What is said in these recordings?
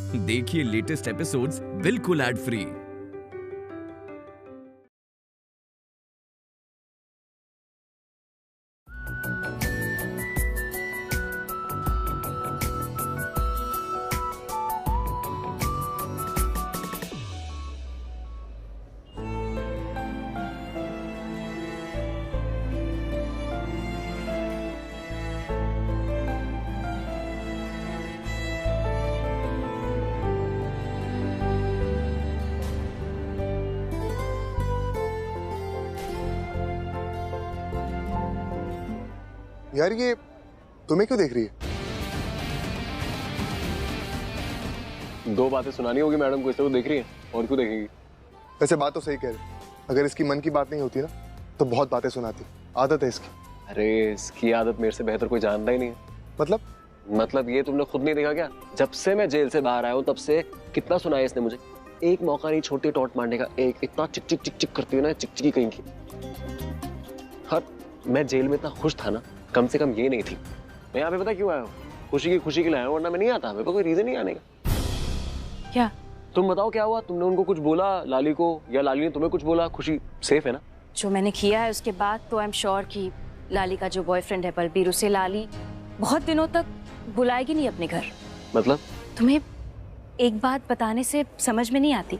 देखिए latest episodes बिल्कुल ad free. यार ये तुम्हें क्यों देख रही है? दो बातें सुनानी होगी मैडम को, इसलिए वो देख रही है। और क्यों देखेगी? वैसे बात तो सही कह रहे। अगर इसकी मन की बात नहीं होती ना तो बहुत बातें सुनाती। आदत है इसकी। अरे इसकी आदत मेरे से बेहतर कोई जानता ही नहीं है। मतलब ये तुमने खुद नहीं देखा क्या? जब से मैं जेल से बाहर आया हूँ तब से कितना सुनाया इसने मुझे। एक मौका नहीं छोटी टॉट मारने का, एक इतना चिक चिक चिक चिक करती है ना, चिकचिकी कहीं की। हर मैं जेल में इतना खुश था ना, कम से कम ये नहीं थी। मैं यहाँ पे पता क्यों आया हूँ? खुशी की लाया हूँ, वरना मैं नहीं आता। मेरे को कोई रीजन नहीं आने का। क्या? तुम बताओ क्या हुआ? तुमने उनको कुछ बोला लाली को, या लाली ने तुम्हें कुछ बोला? खुशी सेफ है ना? जो मैंने किया है उसके बाद तो आई एम श्योर कि लाली का जो बॉयफ्रेंड है बलबीर, उसे लाली बहुत दिनों तक बुलाएगी नहीं अपने घर। मतलब? तुम्हें एक बात बताने से समझ में नहीं आती।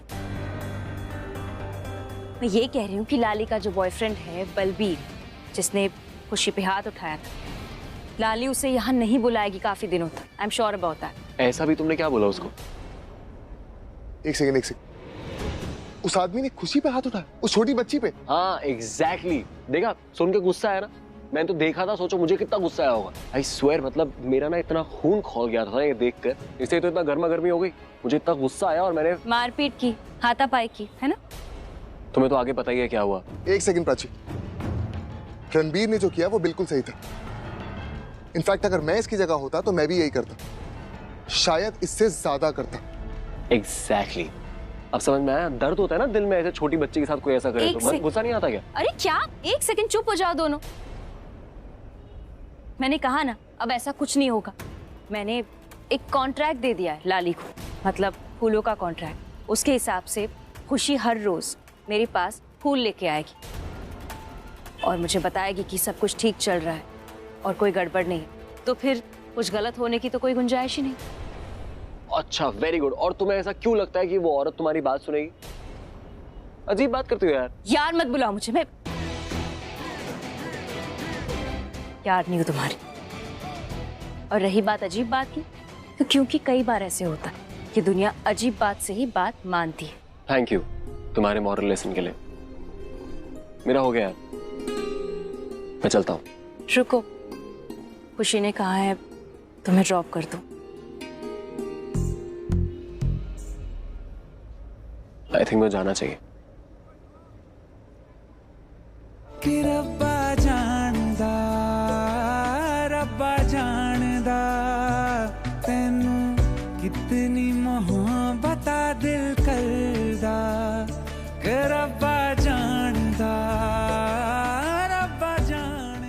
मैं ये कह रही हूँ कि लाली का जो बॉयफ्रेंड है बलबीर, जिसने खुशी पे हाथ उठाया था, लाली उसे यहाँ नहीं बुलाएगी काफी दिनों तक। I am sure about that. ऐसा भी तुमने क्या बोला उसको? एक सेकंड। उस आदमी ने खुशी पे हाथ उठाया, उस छोटी बच्ची पे। हाँ एग्जैक्टली। देखा, सुन के गुस्सा आया ना? मैंने तो देखा था, सोचो मुझे कितना गुस्सा आया होगा। आई स्वेयर, मतलब मेरा ना इतना खून खौल गया था ये देखकर, इससे तो इतना गर्मा गर्मी हो गई। मुझे इतना गुस्सा आया और मैंने मारपीट की, हाथापाई की, है ना? तुम्हें तो आगे पता ही है क्या हुआ। एक सेकंड प्राची, रणबीर ने जो किया वो बिल्कुल सही था। इनफैक्ट अगर मैं इसकी जगह होता तो मैं भी यही करता, शायद इससे ज्यादा करता। एग्जैक्टली। अब समझ में आया? दर्द होता है ना दिल में, ऐसे छोटी बच्ची के साथ कोई ऐसा करे तो गुस्सा नहीं आता क्या? अरे क्या? एक सेकंड चुप हो जाओ दोनों। मैंने कहा ना, अब ऐसा कुछ नहीं होगा। मैंने एक कॉन्ट्रैक्ट दे दिया है लाली को, मतलब फूलों का कॉन्ट्रैक्ट। उसके हिसाब से खुशी हर रोज मेरे पास फूल लेके आएगी और मुझे बताएगी कि सब कुछ ठीक चल रहा है और कोई गड़बड़ नहीं। तो फिर कुछ गलत होने की तो कोई गुंजाइश ही नहीं। अच्छा, वेरी गुड। और तुम्हें ऐसा क्यों लगता है कि वो औरत तुम्हारी बात सुनेगी? अजीब बात करती हो यार। यार मत बुलाओ मुझे, मैं यार नहीं हूं तुम्हारी। और रही बात अजीब बात की, तो क्योंकि कई बार ऐसे होता है कि दुनिया अजीब बात से ही बात मानती है। थैंक यू तुम्हारे मॉरल लेसन के लिए। मेरा हो गया यार, मैं चलता हूँ। रुको, खुशी ने कहा है तुम्हें ड्रॉप कर दूं। आई थिंक मुझे जाना चाहिए। कि रब्बा जानदा तेनू कितनी मोहब्बत दिल करदा। कि रब्बा जानदा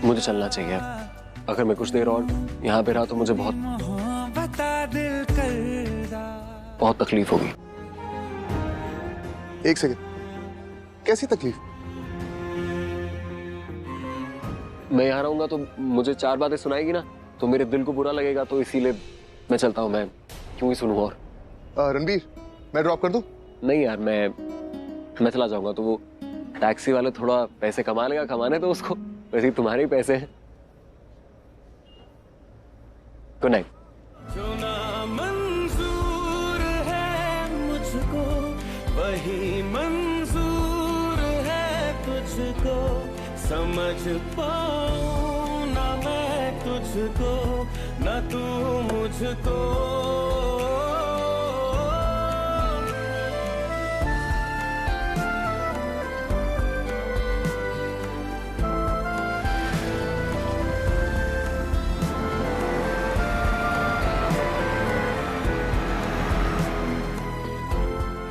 मुझे चलना चाहिए। अगर मैं कुछ देर और यहाँ पे रहा तो मुझे मोहब्बत दिल करदा। बहुत तकलीफ होगी। एक सेकंड, कैसी तकलीफ? मैं यहाँ रहूंगा तो मुझे चार बातें सुनाएगी ना, तो मेरे दिल को बुरा लगेगा, तो इसीलिए मैं चलता हूँ। मैं क्यों ही सुनूं? और रणबीर, मैं ड्रॉप कर दूं? नहीं यार, मैं चला जाऊंगा तो वो टैक्सी वाले थोड़ा पैसे कमा लेगा, कमाने तो उसको, वैसे ही तुम्हारे ही पैसे हैं। Good night. जो ना मंजूर है मुझको वही मंजूर है तुझको। समझ पाऊं ना मैं तुझको, ना तू मुझको।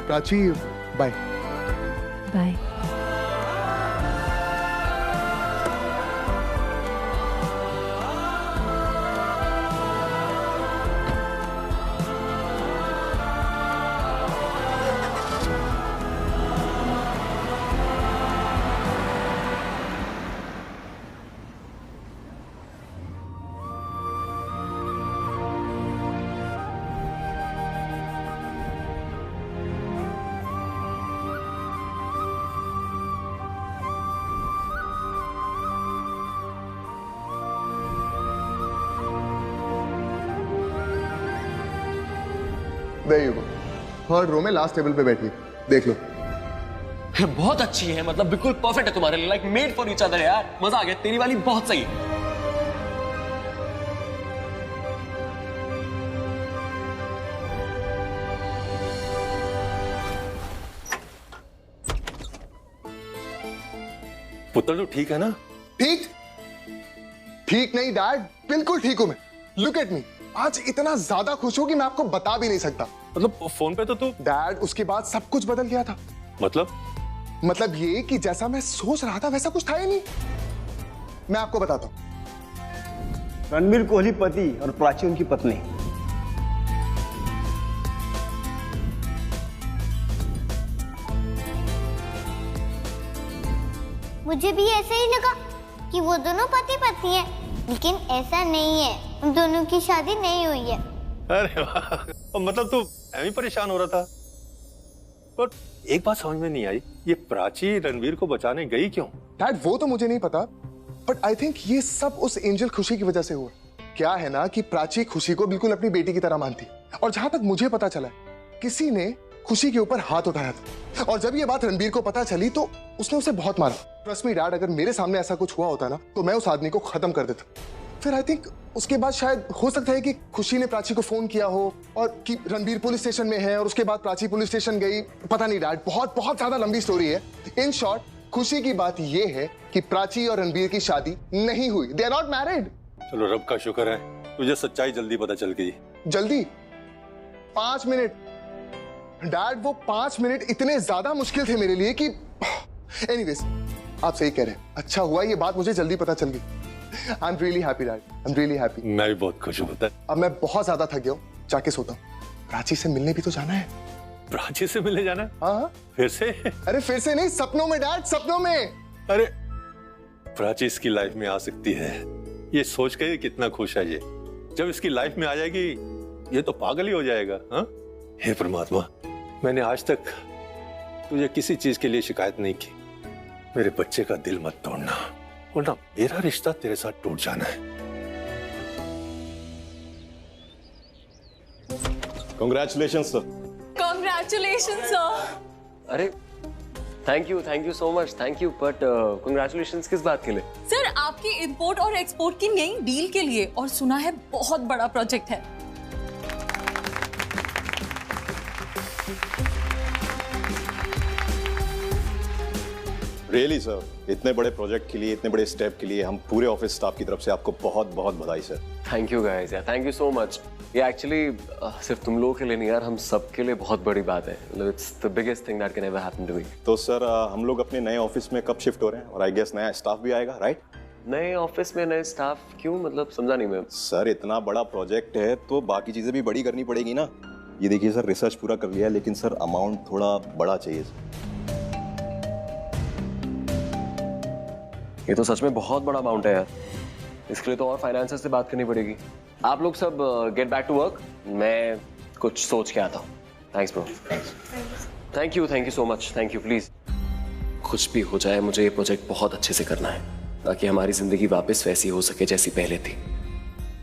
Prachi, bye. Bye. There you go. Third row में लास्ट टेबल पे बैठी है, देख लो। बहुत अच्छी है, मतलब बिल्कुल परफेक्ट है तुम्हारे लिए, like made for each other यार। मजा आ गया, तेरी वाली बहुत सही है। पुत्र तो ठीक है ना? ठीक? ठीक नहीं डैड, बिल्कुल ठीक हूं मैं। लुक एट मी, आज इतना ज्यादा खुश हूं कि मैं आपको बता भी नहीं सकता। मतलब फोन पे तो तू डैड, उसके बाद सब कुछ बदल गया था। मतलब ये कि जैसा मैं सोच रहा था वैसा कुछ था ही नहीं। मैं आपको बताता हूं। रणबीर कोहली पति और प्राची उनकी पत्नी। मुझे भी ऐसा ही लगा कि वो दोनों पति पत्नी हैं, लेकिन ऐसा नहीं है, उन दोनों की शादी नहीं हुई है। अरे वाह, मतलब तू ऐਵੇਂ परेशान हो रहा था। पर एक बात समझ में नहीं आई, ये प्राची रणवीर को बचाने गई क्यों? डैड वो तो मुझे नहीं पता, बट आई थिंक ये सब उस एंजल खुशी की वजह से हुआ। क्या है ना कि प्राची खुशी को बिल्कुल अपनी बेटी की तरह मानती, और जहां तक मुझे पता चला किसी ने खुशी के ऊपर हाथ उठाया था, और जब ये बात रणबीर को पता चली तो उसने उसे बहुत मारा। ट्रस्ट मी डैड, अगर मेरे सामने ऐसा कुछ हुआ होता ना तो मैं उस आदमी को खत्म कर देता। फिर आई थिंक उसके बाद शायद हो सकता है कि खुशी ने प्राची को फोन किया हो और कि रणबीर पुलिस स्टेशन में है और उसके बाद प्राची पुलिस स्टेशन गई। पता नहीं डैड, बहुत बहुत ज्यादा लंबी स्टोरी है। इन शॉर्ट, खुशी की बात यह है कि प्राची और रणबीर की शादी नहीं हुई। They are not married. चलो रब का शुक्र है, तुझे सच्चाई जल्दी पता चल गई। जल्दी? 5 मिनट डैड, वो 5 मिनट इतने ज्यादा मुश्किल थे मेरे लिए कि एनीवेज, आप सही कह रहे हैं। अच्छा हुआ ये बात मुझे जल्दी पता चल गई। I am really happy dad, I am really happy. मैं भी बहुत खुश हूँ। अब मैं बहुत ज्यादा थक गया हूँ, जाके सोता हूँ। प्राची से मिलने भी तो जाना है। प्राची से मिलने जाना है? हाँ। फिर से? अरे फिर से नहीं, सपनों में डैड, सपनों में। अरे प्राची इसकी लाइफ में आ सकती है, ये सोच के कितना खुश है ये। जब इसकी लाइफ में आ जाएगी ये तो पागल ही हो जाएगा। हाँ, हे परमात्मा, मैंने आज तक तुझे किसी चीज के लिए शिकायत नहीं की। मेरे बच्चे का दिल मत तोड़ना, वरना मेरा रिश्ता तेरे साथ टूट जाना है। Congratulations, sir. Congratulations, sir. अरे thank you so much, thank you. But congratulations किस बात के लिए? सर, आपकी इंपोर्ट और एक्सपोर्ट की नई डील के लिए, और सुना है बहुत बड़ा प्रोजेक्ट है। Really, sir. इतने बड़े प्रोजेक्ट के लिए, इतने बड़े स्टेप के लिए हम पूरे ऑफिस स्टाफ की तरफ से आपको बहुत बहुत बधाई सर। थैंक यू गाइस, यार थैंक यू सो मच। ये एक्चुअली सिर्फ तुम लोगों के लिए नहीं यार, हम सब के लिए बहुत बड़ी बात है। मतलब it's the biggest thing that can ever happen to me. तो सर हम लोग अपने नए ऑफिस में कब शिफ्ट हो रहे हैं, और आई गेस नया स्टाफ भी आएगा, राइट? नए ऑफिस में नए स्टाफ क्यों, मतलब समझा नहीं मैं। सर इतना बड़ा प्रोजेक्ट है तो बाकी चीजें भी बड़ी करनी पड़ेगी ना। ये देखिए सर, रिसर्च पूरा कर लिया है, लेकिन सर अमाउंट थोड़ा बड़ा चाहिए। ये तो सच में बहुत बड़ा अमाउंट है यार, इसके लिए तो और फाइनेंसर से बात करनी पड़ेगी। आप लोग सब गेट बैक टू वर्क, मैं कुछ सोच के आता हूँ। Thanks bro. Thank you so much, thank you. Please कुछ भी हो जाए, मुझे ये प्रोजेक्ट बहुत अच्छे से करना है ताकि हमारी जिंदगी वापस वैसी हो सके जैसी पहले थी।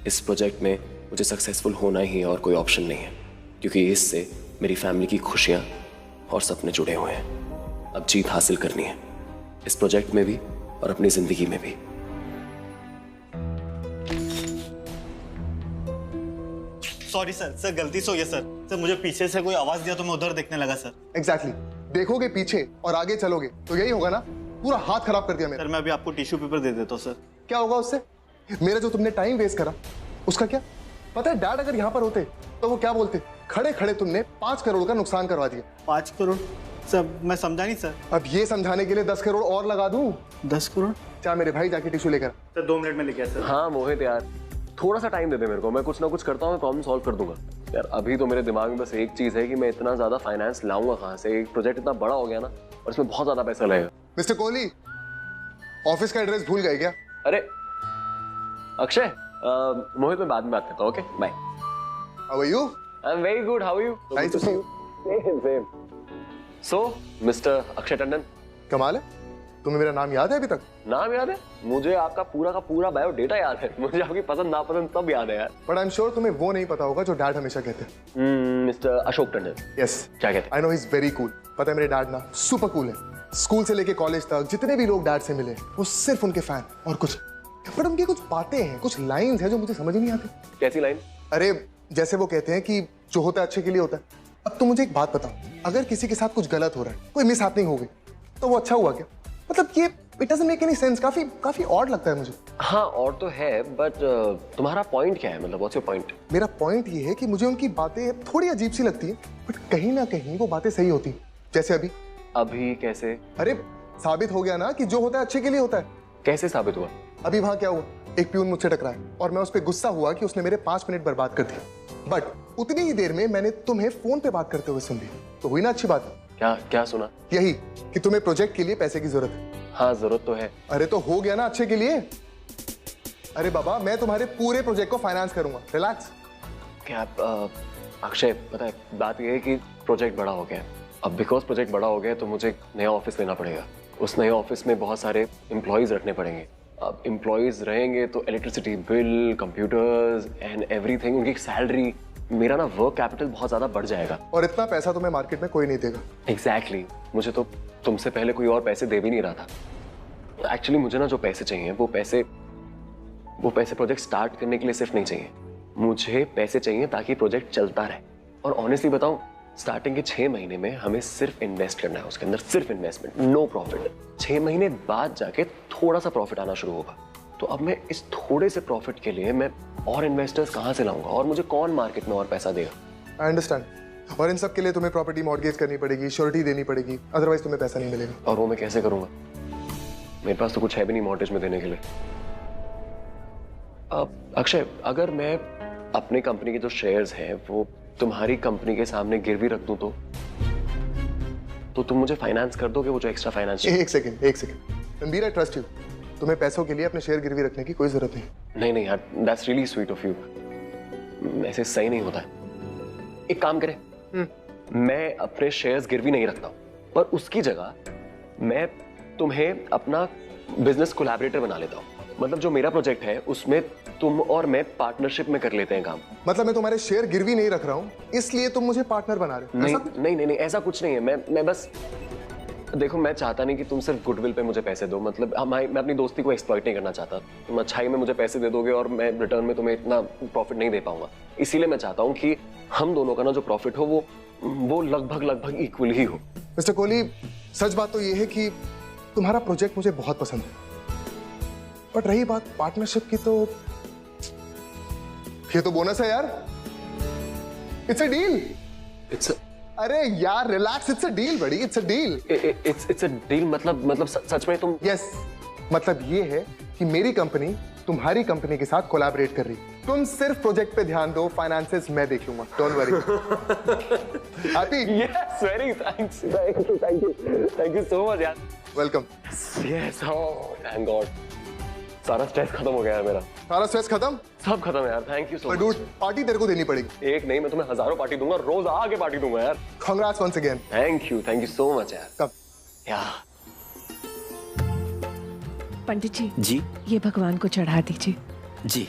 इस प्रोजेक्ट में मुझे सक्सेसफुल होना ही और कोई ऑप्शन नहीं है, क्योंकि इससे मेरी फैमिली की खुशियाँ और सपने जुड़े हुए हैं। अब जीत हासिल करनी है, इस प्रोजेक्ट में भी और अपनी जिंदगी में भी। सॉरी सर, गलती से हो गया सर। मुझे पीछे से कोई आवाज दिया तो मैं उधर देखने लगा सर। एग्जैक्टली, देखोगे पीछे और आगे चलोगे तो यही होगा ना। पूरा हाथ खराब कर दिया मेरा। सर मैं अभी आपको टिश्यू पेपर दे देता हूँ सर। क्या होगा उससे? मेरा जो तुमने टाइम वेस्ट करा उसका क्या? पता है डैड अगर यहाँ पर होते तो वो क्या बोलते? खड़े खड़े तुमने 5 करोड़ का नुकसान करवा दिया। 5 करोड़? सर मैं समझा नहीं सर। अब ये समझाने के लिए 10 करोड़ और लगा दूं? 10 करोड़? क्या मेरे भाई, जाके टिश्यू लेकर। सर 2 मिनट में लेके आया सर। हाँ मोहित यार, थोड़ा सा टाइम दे दे मेरे को, मैं कुछ ना कुछ करता हूँ, मैं प्रॉब्लम सॉल्व कर दूंगा। यार अभी तो मेरे दिमाग में बस एक चीज है कि मैं इतना ज्यादा फाइनेंस लाऊंगा कहाँ से। एक प्रोजेक्ट इतना बड़ा हो गया ना, और इसमें बहुत ज्यादा पैसा लगेगा। मिस्टर कोहली, ऑफिस का एड्रेस भूल गए क्या? अरे अक्षय, मोहित में बाद में बात करता हूँ। Okay bye. How are you? I am very good, how are you? Nice to see you. Same. So mister Akshay Tandon, कमाल है, तुम्हें मेरा नाम याद है अभी तक? नाम याद है मुझे, आपका पूरा का पूरा बायोडेटा याद है, मुझे आपकी पसंद नापसंद सब याद है यार। बट आई एम श्योर तुम्हें वो नहीं पता होगा जो डैड हमेशा कहते हैं। मिस्टर अशोक टंडन। यस, क्या कहते हैं? I know he is very cool. पता है मेरे डैड ना सुपर कूल है। स्कूल से लेके कॉलेज तक जितने भी लोग डैड से मिले वो सिर्फ उनके फैन और कुछ। बट उनकी कुछ बातें हैं, कुछ लाइंस हैं जो मुझे समझ ही नहीं आती। कैसी लाइन? अरे जैसे वो कहते हैं कि जो होता है अच्छे के लिए होता है। अब तुम मुझे एक बात बताओ, अगर किसी के साथ कुछ गलत हो रहा है, कोई मिस हैपनिंग हो गई, तो वो अच्छा हुआ क्या? मतलब ये it doesn't make any sense. काफी ऑड लगता है मुझे। हाँ ऑड तो है, बट तुम्हारा पॉइंट क्या है? मतलब व्हाट्स योर पॉइंट? मेरा पॉइंट ये है कि मुझे उनकी बातें थोड़ी अजीब सी लगती है, बट कहीं ना कहीं वो बातें सही होती हैं। जैसे अभी कैसे? अरे साबित हो गया ना कि जो होता है अच्छे के लिए होता है। कैसे साबित हुआ? अभी वहां क्या हुआ, एक प्यून मुझसे टकराया और मैं उस पर गुस्सा हुआ कि उसने मेरे 5 मिनट बर्बाद कर दिए। बट उतनी ही देर में मैंने तुम्हें फोन पे बात करते हुए सुन ली, तो हुई ना अच्छी बात? क्या सुना? यही कि तुम्हें प्रोजेक्ट के लिए पैसे की जरूरत है। हाँ जरूरत तो है। अरे तो हो गया ना अच्छे के लिए। अरे बाबा मैं तुम्हारे पूरे प्रोजेक्ट को फाइनेंस करूंगा, रिलैक्स। क्या अक्षय, पता है बात यह है कि प्रोजेक्ट बड़ा हो गया। अब बिकॉज प्रोजेक्ट बड़ा हो गया तो मुझे नया ऑफिस लेना पड़ेगा। उस नए ऑफिस में बहुत सारे एम्प्लॉयज रखने पड़ेंगे। अब एम्प्लॉयज रहेंगे तो electricity bill, computers and everything, उनकी सैलरी, मेरा ना वर्क कैपिटल बहुत ज्यादा बढ़ जाएगा। और इतना पैसा तुम्हें मार्केट में कोई नहीं देगा। एग्जैक्टली मुझे तो तुमसे पहले कोई और पैसे दे भी नहीं रहा था। एक्चुअली मुझे ना जो पैसे चाहिए वो पैसे प्रोजेक्ट स्टार्ट करने के लिए सिर्फ नहीं चाहिए, मुझे पैसे चाहिए ताकि प्रोजेक्ट चलता रहे। और ऑनेस्टली बताऊं, स्टार्टिंग के 6 महीने में हमें सिर्फ इन्वेस्ट करना है, उसके अंदर सिर्फ इन्वेस्टमेंट, नो प्रॉफिट। 6 महीने बाद जाके थोड़ा सा प्रॉफिट आना शुरू होगा। तो अब मैं इस थोड़े से प्रॉफिट के लिए मैं और इन्वेस्टर्स कहां से लाऊंगा, और मुझे कौन मार्केट में और पैसा देगा? I understand. और इन सब के लिए तुम्हें प्रॉपर्टी मॉर्गेज करनी पड़ेगी, श्योरिटी देनी पड़ेगी, अदरवाइज तुम्हें पैसा नहीं मिलेगा। और वो मैं कैसे करूंगा? मेरे पास तो कुछ है भी नहीं मॉर्गेज में देने के लिए। अक्षय, अगर मैं अपनी कंपनी के जो शेयर्स हैं वो तुम्हारी कंपनी के सामने गिरवी रख दूं तो तुम मुझे फाइनेंस कर दोगे वो जो एक्स्ट्रा फाइनेंस? एक second Ranbir, I trust you. तुम्हें पैसों के लिए अपने शेयर गिरवी रखने की कोई जरूरत नहीं। नहीं यार, that's really sweet of you. ऐसे सही नहीं होता है। एक काम करें, मैं अपने शेयर्स गिरवी नहीं रखता हूं, पर उसकी जगह मैं तुम्हें अपना बिजनेस कोलैबोरेटर बना लेता हूं। मतलब जो मेरा प्रोजेक्ट है उसमें तुम और मैं पार्टनरशिप में कर लेते हैं काम। मतलब मैं तुम्हारे शेयर गिरवी नहीं रख रहा हूं इसलिए तुम मुझे पार्टनर बना रहे हो? नहीं, ऐसा कुछ नहीं है। मैं बस देखो, मैं चाहता नहीं कि तुम सिर्फ गुडविल पे मुझे पैसे दो। मतलब मैं अपनी दोस्ती को एक्सप्लॉइट नहीं करना चाहता। तुम अच्छाई में मुझे पैसे दे दोगे और मैं रिटर्न में तुम्हें इतना प्रॉफिट नहीं दे पाऊंगा। इसीलिए मैं चाहता हूँ कि हम दोनों का ना जो प्रॉफिट हो वो लगभग इक्वल ही हो। मिस्टर कोहली, सच बात तो ये है कि तुम्हारा प्रोजेक्ट मुझे बहुत पसंद है, बट रही बात पार्टनरशिप की तो ये तो बोनस है यार। It's a deal. अरे यार रिलैक्स, इट्स अ डील बड़ी, it's a deal. It's a deal मतलब सच में तुम? यस, मतलब ये है कि मेरी कंपनी तुम्हारी कंपनी के साथ कोलैबोरेट कर रही। तुम सिर्फ प्रोजेक्ट पे ध्यान दो, फाइनेंसेस मैं देख लूंगा, don't worry. Happy? Yes, very thanks, thank you so much यार। Welcome. Yes, oh thank God, सारा स्ट्रेस खत्म हो गया है मेरा। सारा स्ट्रेस खत्म? सब खत्म है यार, thank you so much. Dude, party तेरे को देनी पड़ेगी। एक नहीं, मैं तुम्हें हजारों पार्टी दूंगा, रोज आके पार्टी दूंगा यार। Congrats once again. Thank you so much यार। कब? पंडित जी, ये भगवान को चढ़ा दीजिए। जी।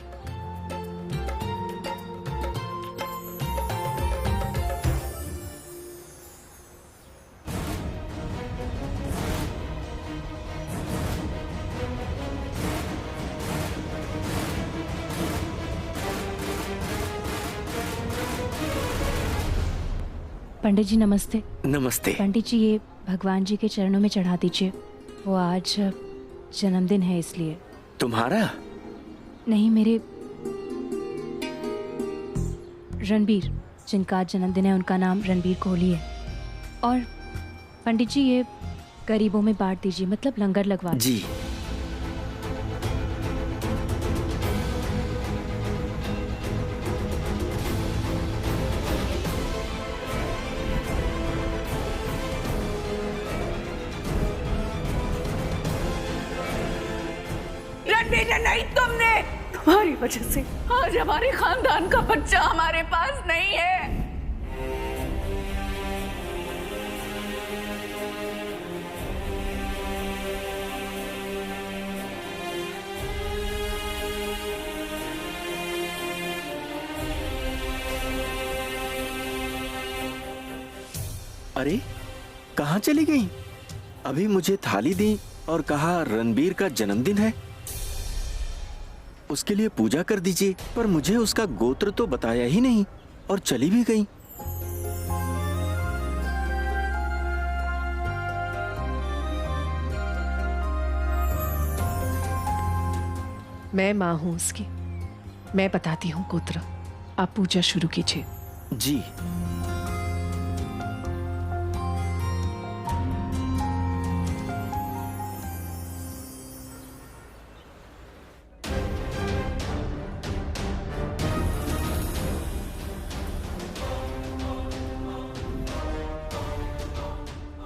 पंडित जी नमस्ते। नमस्ते। पंडित जी, ये भगवान जी के चरणों में चढ़ा दीजिए, वो आज जन्मदिन है इसलिए। तुम्हारा? नहीं, मेरे रणबीर, जिनका आज जन्मदिन है, उनका नाम रणबीर कोहली है। और पंडित जी ये गरीबों में बांट दीजिए, मतलब लंगर लगवा। जी। नहीं, तुमने, तुम्हारी वजह से आज हमारे खानदान का बच्चा हमारे पास नहीं है। अरे कहाँ चली गई? अभी मुझे थाली दी और कहा रणबीर का जन्मदिन है, उसके लिए पूजा कर दीजिए, पर मुझे उसका गोत्र तो बताया ही नहीं और चली भी गई। मैं माँ हूं उसकी, मैं बताती हूँ गोत्र। आप पूजा शुरू कीजिए। जी।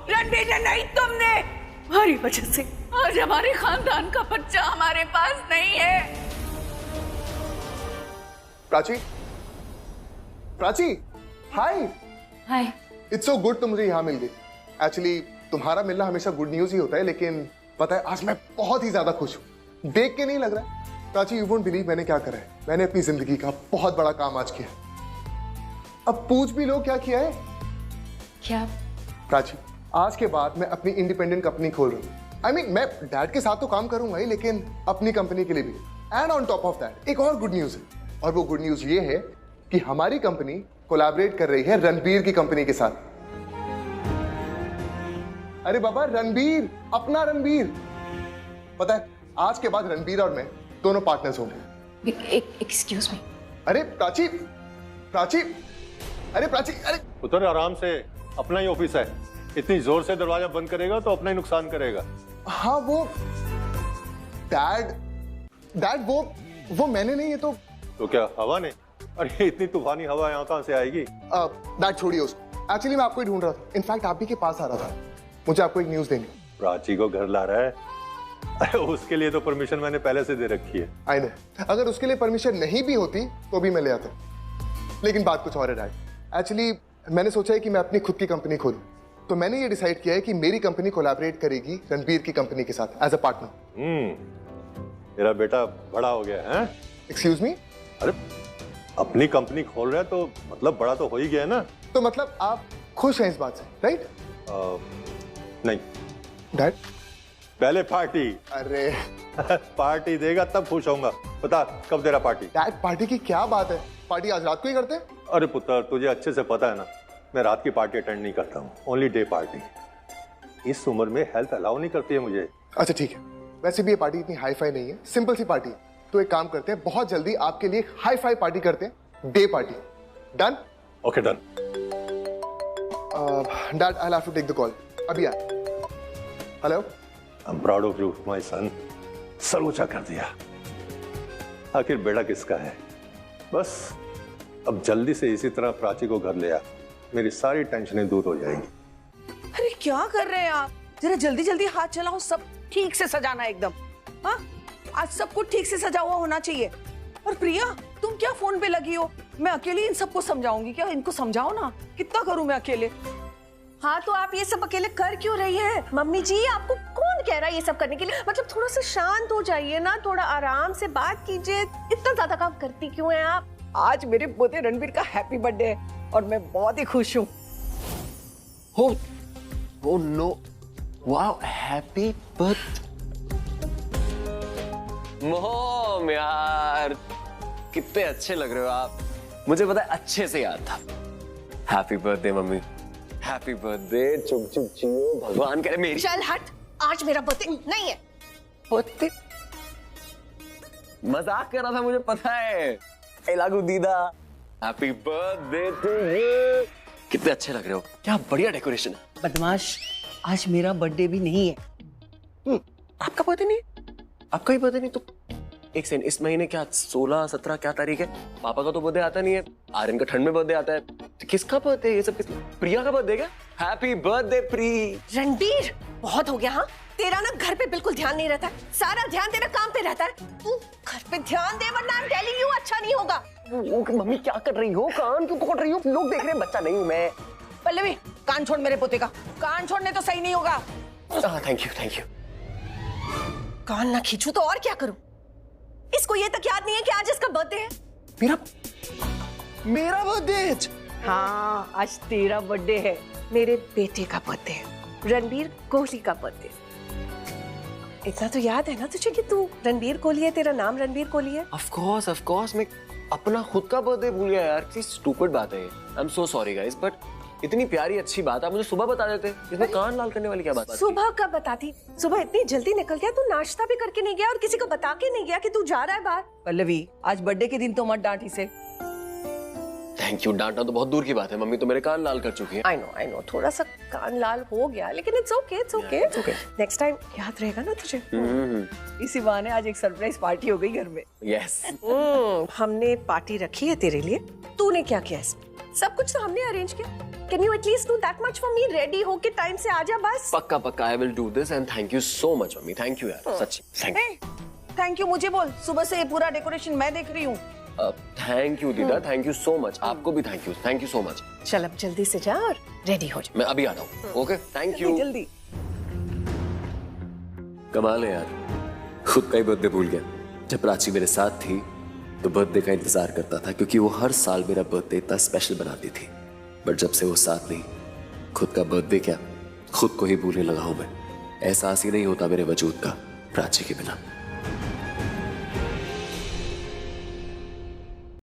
रणबीर नहीं, तुमने, हमारी वजह से आज हमारे खानदान का बच्चा हमारे पास नहीं है। प्राची, प्राची, हाय। हाय। इट्स सो गुड तुम मुझे यहाँ मिल गई। एक्चुअली तुम्हारा मिलना हमेशा गुड न्यूज ही होता है, लेकिन पता है आज मैं बहुत ही ज्यादा खुश हूँ। देख के नहीं लग रहा है। प्राची, यू वोंट बिलीव मैंने क्या करा है। मैंने अपनी जिंदगी का बहुत बड़ा काम आज किया। अब पूछ भी लो क्या किया है। क्या? प्राची, आज के बाद मैं अपनी इंडिपेंडेंट कंपनी खोल रहा हूँ। I mean, मैं डैड के साथ तो काम करूंगा ही, लेकिन अपनी कंपनी के लिए भी। And on top of that एक और गुड न्यूज है, और वो गुड न्यूज ये है कि हमारी कंपनी कोलैबोरेट कर रही है रणबीर की कंपनी के साथ। अरे बाबा, रणबीर, अपना रणबीर। पता है आज के बाद रणबीर और मैं दोनों पार्टनर्स होंगे। Excuse me. अरे प्राची, प्राची, अरे प्राची, अरे उतर, आराम से, अपना ही ऑफिस है। इतनी जोर से दरवाजा बंद करेगा तो अपना ही नुकसान करेगा। हाँ वो डैड वो मैंने नहीं, ये तो क्या हवा ने? अरे इतनी तूफानी हवा यहाँ कहाँ से आएगी? डैड छोड़िए उसको। एक्चुअली मैं आपको ही ढूंढ रहा था। इनफैक्ट आप ही के पास आ रहा था। मुझे आपको एक न्यूज देनी। प्राची को घर ला रहा है? अरे उसके लिए तो परमिशन मैंने पहले से दे रखी है। आई नो, अगर उसके लिए परमिशन नहीं भी होती तो भी मैं ले आता। लेकिन बात कुछ और है डैड। एक्चुअली मैंने सोचा है कि मैं अपनी खुद की कंपनी खोलूं, तो मैंने ये डिसाइड किया है कि मेरी कंपनी कोलैबोरेट करेगी रणबीर की कंपनी के साथ एज अ पार्टनर। मेरा बेटा बड़ा हो गया है। Excuse me? अरे अपनी कंपनी खोल रहा है तो मतलब बड़ा तो हो ही गया ना। तो मतलब आप खुश हैं इस बात से, राइट? नहीं डैड, पहले पार्टी। अरे पार्टी देगा तब खुश होऊंगा। बता कब दे रहा पार्टी? डैड, पार्टी की क्या बात है, पार्टी आज रात को ही करते हैं। अरे पुत्र, तुझे अच्छे से पता है ना, मैं रात की पार्टी अटेंड नहीं करता हूँ, ओनली डे पार्टी। इस उम्र में हेल्थ अलाउ नहीं करती है मुझे। अच्छा ठीक है, वैसे भी ये पार्टी इतनी हाई फाई नहीं है, सिंपल सी पार्टी है। तो एक काम करते हैं, बहुत जल्दी आपके लिए हाई फाई पार्टी करते हैं, day party. Done? Okay done. Dad, I have to take the call. अभी आ। Hello, I am proud of you my son. सर ऊंचा कर दिया। आखिर बेटा किसका है? बस अब जल्दी से इसी तरह प्राची को घर ले आ, मेरी सारी टेंशनें दूर हो जाएंगी। अरे क्या कर रहे हैं आप? जरा जल्दी जल्दी हाथ चलाओ, सब ठीक से सजाना एकदम। हाँ, आज सब कुछ ठीक से सजा हुआ होना चाहिए। और प्रिया, तुम क्या फोन पे लगी हो? मैं अकेली इन सबको समझाऊंगी क्या? इनको समझाओ ना, कितना करूं मैं अकेले? हाँ तो आप ये सब अकेले कर क्यों रही हैं? मम्मी जी, आपको कौन कह रहा है ये सब करने के लिए? मतलब थोड़ा सा शांत हो जाइए ना, थोड़ा आराम से बात कीजिए। इतना ज्यादा काम करती क्यों हैं आप? आज मेरे पोते रणबीर का हैप्पी बर्थडे है और मैं बहुत ही खुश हूँ। Oh no, wow, happy birthday mom. यार कितने अच्छे लग रहे हो आप। मुझे पता है अच्छे से याद था। Happy birthday mummy, happy birthday. चुप चुप जियो, भगवान करे मेरी। चल हट, आज मेरा बर्थडे नहीं है। बर्थडे? मजाक कर रहा था, मुझे पता है। ए लागू दीदा, हैप्पी बर्थडे टू यू। कितने अच्छे लग रहे हो, क्या बढ़िया डेकोरेशन है। बदमाश, आज मेरा बर्थडे भी नहीं है। आपका बर्थडे नहीं? आपका ही बर्थडे नहीं तो एक सेकंड, इस महीने क्या 16, 17 क्या तारीख है? पापा का तो बर्थडे आता नहीं है, आर्यन का ठंड में बर्थडे आता है। तो किसका बर्थडे ये सब? प्रिया का बर्थडे क्या? Happy birthday pre. रणबीर, बहुत हो गया। हाँ, तेरा ना घर पे बिल्कुल ध्यान नहीं रहता है, सारा ध्यान तेरा काम पे रहता है। तू घर पे ध्यान दे, वरना आई एम टेलिंग यू अच्छा नहीं होगा। मम्मी क्या कर रही हो? कान क्यों पकड़ रही हो? लोग देख रहे हैं, बच्चा नहीं हूं मैं। पल्लवी, कान छोड़ मेरे पोते का। कान छोड़ने तो सही नहीं होगा। Thank you thank you. कान ना खींचू तो और क्या करूं? इसको ये तक याद नहीं है कि आज इसका बर्थडे है। मेरा बर्थडे? हाँ, आज तेरा बर्थडे है, मेरे बेटे का बर्थडे है, रणबीर कोहली का बर्थडे। इतना तो याद है ना तुझे कि तू रणबीर कोहली है, तेरा नाम रणबीर कोहली है? ऑफ कोर्स मैं अपना खुद का बर्थडे भूल गया यार। कितनी स्टूपिड बात है ये। I am so sorry guys, but इतनी प्यारी अच्छी बात आप मुझे सुबह बता देते। इसमें कान लाल करने वाली क्या बात? सुबह कब बताती? सुबह इतनी जल्दी निकल गया, तू नाश्ता भी करके नहीं गया और किसी को बता के नहीं गया कि तू जा रहा है बाहर। पल्लवी, आज बर्थडे के दिन तो मत डांट इसे। थैंक यू, डांटना तो बहुत दूर की बात है, मम्मी तो मेरे कान लाल कर चुकी है। आई नो, थोड़ा सा कान लाल हो गया, लेकिन इट्स ओके। नेक्स्ट टाइम याद रहेगा ना तुझे। इसी बहाने आज एक सरप्राइज पार्टी हो गई घर में। यस। हमने पार्टी रखी है तेरे लिए, तूने क्या किया इसमें? सब कुछ तो हमने अरेंज किया। Can you at least do that much for me? Ready होके टाइम से आ जा बस। पक्का I will do this and thank you so much mummy. Thank you यार, सच्ची थैंक यू। थैंक यू मुझे बोल, सुबह से ये पूरा डेकोरेशन मैं देख रही हूँ। थैंक यू दीदा, थैंक यू सो मच। आपको भी थैंक यू सो मच। चल अब जल्दी से जा और रेडी हो जा। मैं अभी आता हूँ। Okay, thank you. जल्दी। कमाल है यार, खुद का ही बर्थडे भूल गया। जब प्राची मेरे साथ थी तो बर्थडे का इंतजार करता था, क्योंकि वो हर साल मेरा बर्थडे इतना स्पेशल बनाती थी। बट जब से वो साथ नहीं, खुद का बर्थडे क्या, खुद को ही भूलने लगा हूं मैं। एहसास ही नहीं होता मेरे वजूद का प्राची के बिना।